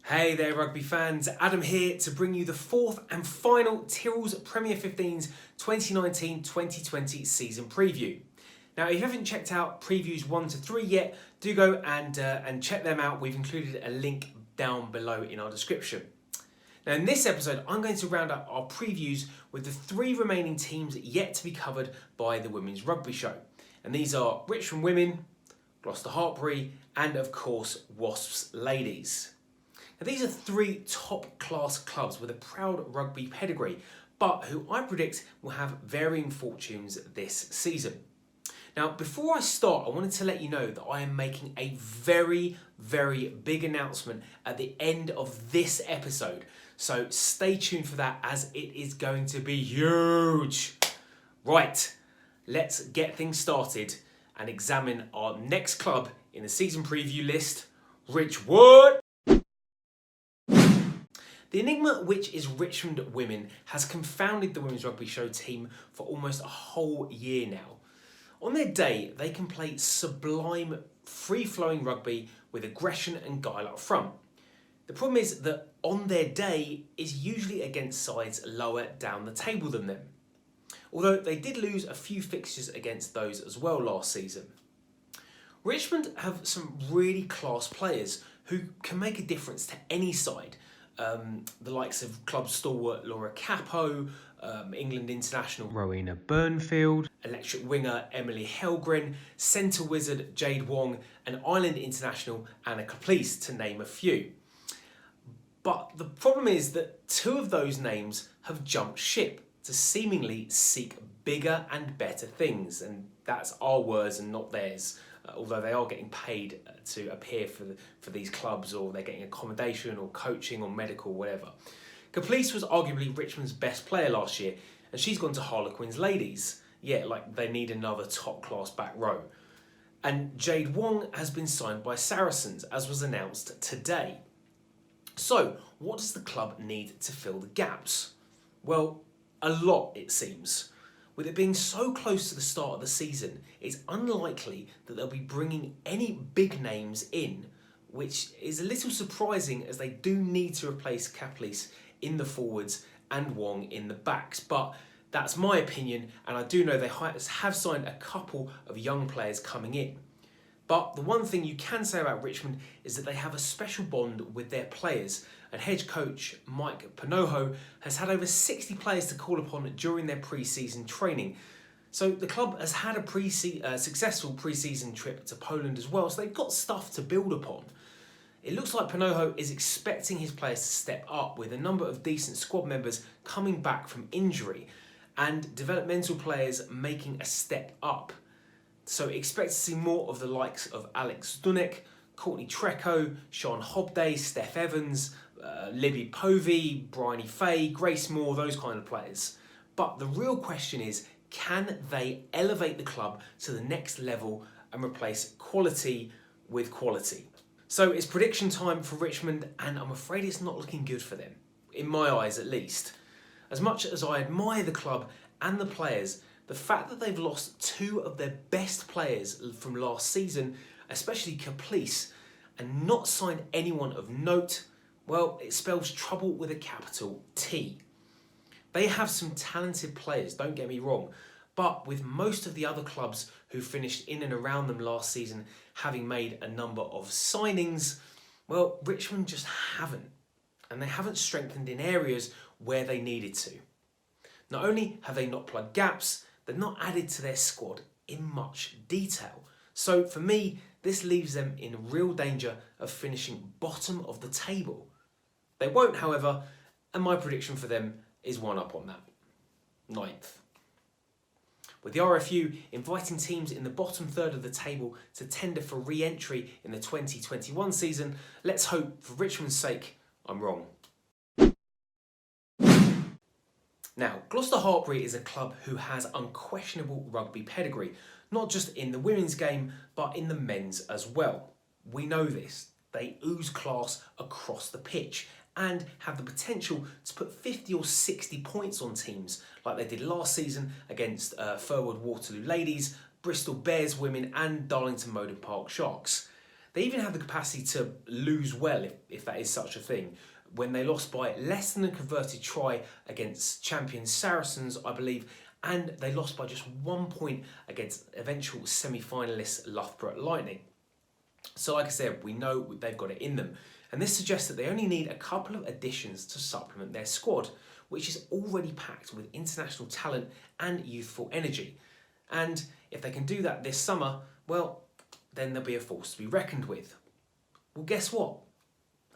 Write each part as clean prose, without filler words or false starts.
Hey there rugby fans, Adam here to bring you the fourth and final Tyrrell's Premier 15's 2019-2020 season preview. Now if you haven't checked out previews 1 to 3 yet, do go and check them out. We've included a link down below in our description. Now in this episode I'm going to round up our previews with the 3 remaining teams yet to be covered by the Women's Rugby Show. And these are Richmond Women, Gloucester-Hartpury and of course Wasps Ladies. Now, these are 3 top-class clubs with a proud rugby pedigree, but who I predict will have varying fortunes this season. Now, before I start, I wanted to let you know that I am making a very, very big announcement at the end of this episode. So stay tuned for that as it is going to be huge. Right, let's get things started and examine our next club in the season preview list, Richmond. The enigma which is Richmond Women has confounded the Women's Rugby Show team for almost a whole year now. On their day, they can play sublime, free-flowing rugby with aggression and guile up front. The problem is that on their day is usually against sides lower down the table than them. Although they did lose a few fixtures against those as well last season. Richmond have some really class players who can make a difference to any side. The likes of club stalwart Laura Capo, England international Rowena Burnfield, electric winger Emily Helgren, centre wizard Jade Wong and Ireland international Anna Caplice, to name a few. But the problem is that 2 of those names have jumped ship to seemingly seek bigger and better things, and that's our words and not theirs. Although they are getting paid to appear for these clubs, or they're getting accommodation or coaching or medical, whatever. Caplice was arguably Richmond's best player last year, and she's gone to Harlequins Ladies. Yeah, like they need another top-class back row. And Jade Wong has been signed by Saracens, as was announced today. So, what does the club need to fill the gaps? Well, a lot, it seems. With it being so close to the start of the season, it's unlikely that they'll be bringing any big names in, which is a little surprising as they do need to replace Caplice in the forwards and Wong in the backs. But that's my opinion, and I do know they have signed a couple of young players coming in. But the one thing you can say about Richmond is that they have a special bond with their players, and head coach Mike Panoho has had over 60 players to call upon during their pre-season training. So the club has had a successful pre-season trip to Poland as well, so they've got stuff to build upon. It looks like Panoho is expecting his players to step up, with a number of decent squad members coming back from injury and developmental players making a step up. So expect to see more of the likes of Alex Dunek, Courtney Treco, Sean Hobday, Steph Evans, Libby Povey, Bryony Fay, Grace Moore, those kind of players. But the real question is, can they elevate the club to the next level and replace quality with quality? So it's prediction time for Richmond, and I'm afraid it's not looking good for them, in my eyes at least. As much as I admire the club and the players, the fact that they've lost 2 of their best players from last season, especially Caplice, and not signed anyone of note, well, it spells trouble with a capital T. They have some talented players, don't get me wrong, but with most of the other clubs who finished in and around them last season having made a number of signings, well, Richmond just haven't. And they haven't strengthened in areas where they needed to. Not only have they not plugged gaps, they're not added to their squad in much detail. So for me, this leaves them in real danger of finishing bottom of the table. They won't, however, and my prediction for them is 1 up on that. 9th. With the RFU inviting teams in the bottom third of the table to tender for re-entry in the 2021 season, let's hope, for Richmond's sake, I'm wrong. Now, Gloucester-Hartpury is a club who has unquestionable rugby pedigree, not just in the women's game, but in the men's as well. We know this. They ooze class across the pitch and have the potential to put 50 or 60 points on teams like they did last season against Furwood Waterloo Ladies, Bristol Bears Women and Darlington Moden Park Sharks. They even had the capacity to lose well, if that is such a thing, when they lost by less than a converted try against champion Saracens, I believe, and they lost by just 1 point against eventual semi-finalists Loughborough Lightning. So like I said, we know they've got it in them. And this suggests that they only need a couple of additions to supplement their squad, which is already packed with international talent and youthful energy. And if they can do that this summer, well, then they'll be a force to be reckoned with. Well, guess what?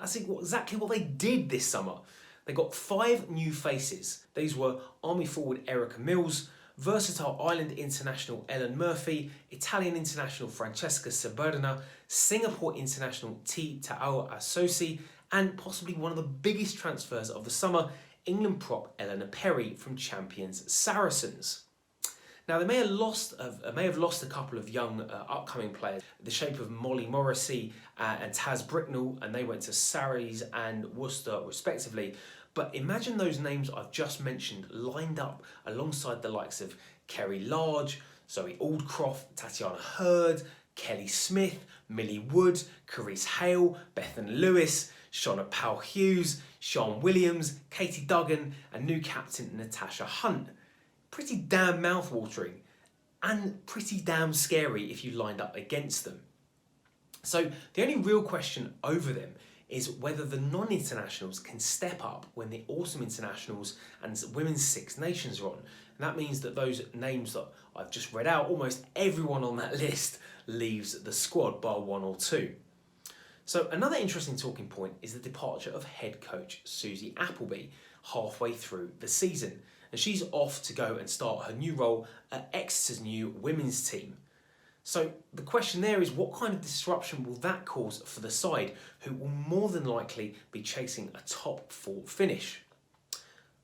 That's exactly what they did this summer. They got 5 new faces. These were Army forward Erica Mills, versatile Ireland international Ellen Murphy, Italian international Francesca Saberdina, Singapore international T. Ta'ao Asosi, and possibly one of the biggest transfers of the summer, England prop Eleanor Perry from champions Saracens. Now they may have lost a couple of young upcoming players, the shape of Molly Morrissey and Taz Bricknell, and they went to Sarries and Worcester respectively. But imagine those names I've just mentioned lined up alongside the likes of Kerry Large, Zoe Aldcroft, Tatiana Hurd, Kelly Smith, Millie Wood, Carice Hale, Bethan Lewis, Shauna Powell-Hughes, Sean Williams, Katie Duggan, and new captain Natasha Hunt. Pretty damn mouthwatering and pretty damn scary if you lined up against them. So the only real question over them is whether the non-internationals can step up when the autumn internationals and women's Six Nations are on. And that means that those names that I've just read out, almost everyone on that list leaves the squad bar 1 or 2. So another interesting talking point is the departure of head coach Susie Appleby halfway through the season. And she's off to go and start her new role at Exeter's new women's team. So the question there is, what kind of disruption will that cause for the side, who will more than likely be chasing a top 4 finish?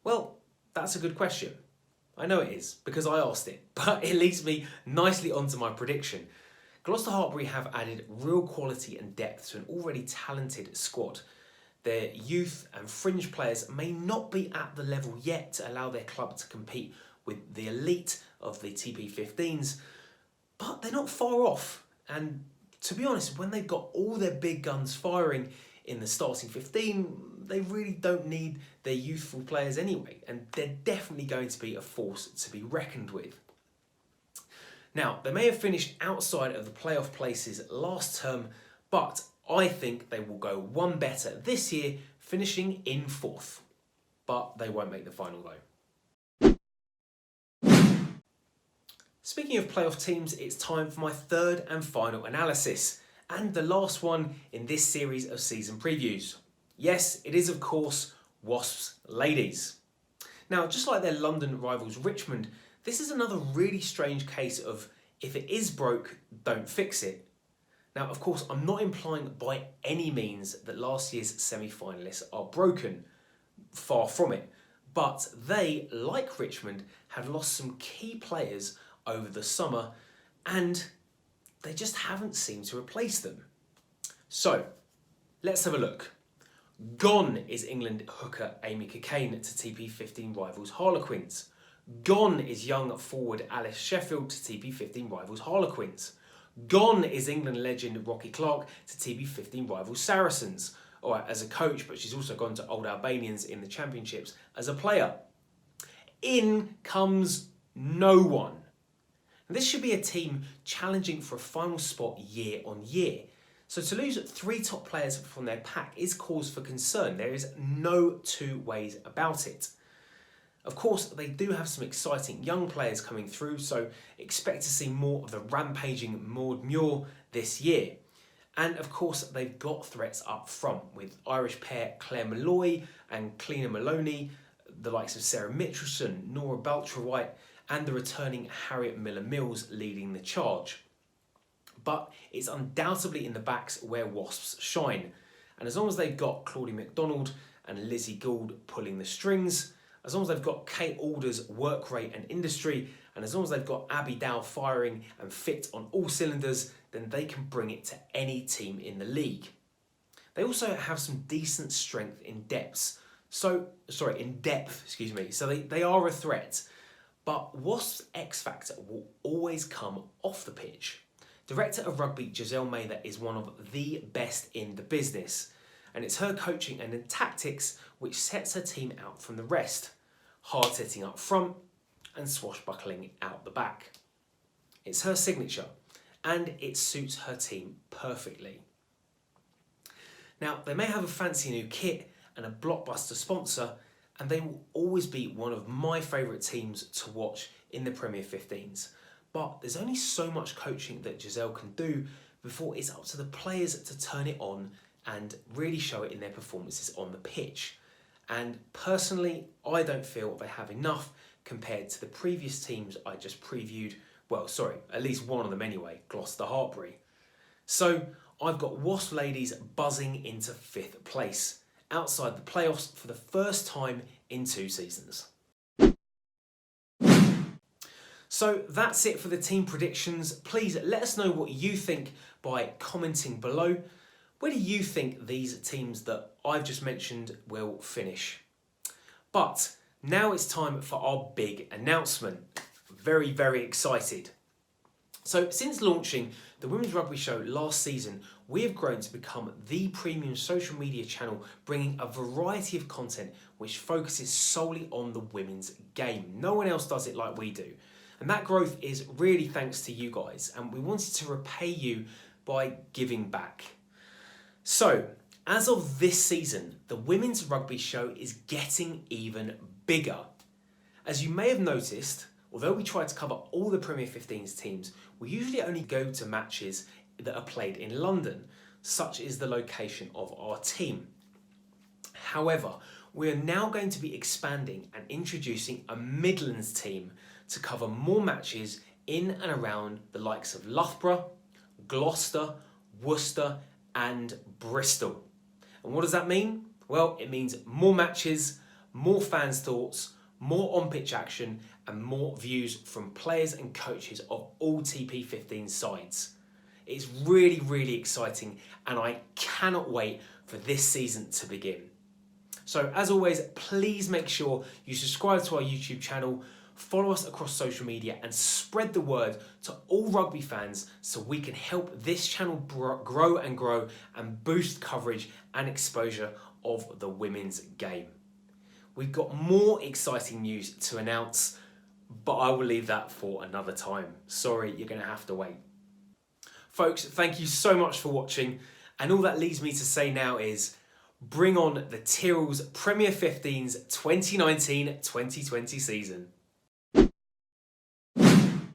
Well, that's a good question. I know it is, because I asked it, but it leads me nicely onto my prediction. Gloucester-Hartpury have added real quality and depth to an already talented squad. Their youth and fringe players may not be at the level yet to allow their club to compete with the elite of the TP15s, but they're not far off. And to be honest, when they've got all their big guns firing in the starting 15, they really don't need their youthful players anyway, and they're definitely going to be a force to be reckoned with. Now, they may have finished outside of the playoff places last term, but I think they will go one better this year, finishing in 4th. But they won't make the final though. Speaking of playoff teams, it's time for my third and final analysis, and the last one in this series of season previews. Yes, it is of course Wasps ladies. Now, just like their London rivals Richmond, this is another really strange case of if it is broke, don't fix it. Now, of course, I'm not implying by any means that last year's semi-finalists are broken. Far from it. But they, like Richmond, have lost some key players over the summer and they just haven't seemed to replace them. So, let's have a look. Gone is England hooker Amy Cockayne to TP15 rivals Harlequins. Gone is young forward Alice Sheffield to TP15 rivals Harlequins. Gone is England legend Rocky Clark to TP15 rivals Saracens, or as a coach, but she's also gone to Old Albanians in the championships as a player. In comes no one. And this should be a team challenging for a final spot year on year. So to lose 3 top players from their pack is cause for concern. There is no two ways about it. Of course, they do have some exciting young players coming through, so expect to see more of the rampaging Maud Muir this year. And of course, they've got threats up front with Irish pair Claire Malloy and Cleena Maloney, the likes of Sarah Mitchelson, Nora Baltrawhite, and the returning Harriet Miller-Mills leading the charge. But it's undoubtedly in the backs where Wasps shine. And as long as they've got Claudie MacDonald and Lizzie Gould pulling the strings, as long as they've got Kate Alder's work rate and industry, and as long as they've got Abby Dow firing and fit on all cylinders, then they can bring it to any team in the league. They also have some decent strength in depth. So they are a threat. But Wasps' X factor will always come off the pitch. Director of Rugby Giselle Mather is one of the best in the business, and it's her coaching and tactics which sets her team out from the rest, hard-hitting up front and swashbuckling out the back. It's her signature, and it suits her team perfectly. Now, they may have a fancy new kit and a blockbuster sponsor, and they will always be one of my favourite teams to watch in the Premier 15s. But there's only so much coaching that Giselle can do before it's up to the players to turn it on and really show it in their performances on the pitch. And personally, I don't feel they have enough compared to the previous teams I just previewed. Well, sorry, at least one of them anyway, Gloucester-Hartpury. So I've got Wasp ladies buzzing into 5th place, outside the playoffs for the first time in 2 seasons. So that's it for the team predictions. Please let us know what you think by commenting below. Where do you think these teams that I've just mentioned will finish? But now it's time for our big announcement. Very, very excited. So since launching the Women's Rugby Show last season, we have grown to become the premium social media channel, bringing a variety of content which focuses solely on the women's game. No one else does it like we do. And that growth is really thanks to you guys, and we wanted to repay you by giving back. So, as of this season, the Women's Rugby Show is getting even bigger. As you may have noticed, although we try to cover all the Premier 15s teams, we usually only go to matches that are played in London, such is the location of our team. However, we are now going to be expanding and introducing a Midlands team to cover more matches in and around the likes of Loughborough, Gloucester, Worcester and Bristol. And what does that mean? Well, it means more matches, more fans' thoughts, more on-pitch action and more views from players and coaches of all TP15 sides. It's really, really exciting, and I cannot wait for this season to begin. So as always, please make sure you subscribe to our YouTube channel, follow us across social media and spread the word to all rugby fans so we can help this channel grow and boost coverage and exposure of the women's game. We've got more exciting news to announce, but I will leave that for another time. Sorry, you're going to have to wait. Folks, thank you so much for watching, and all that leaves me to say now is bring on the Tyrrell's Premier 15's 2019-2020 season.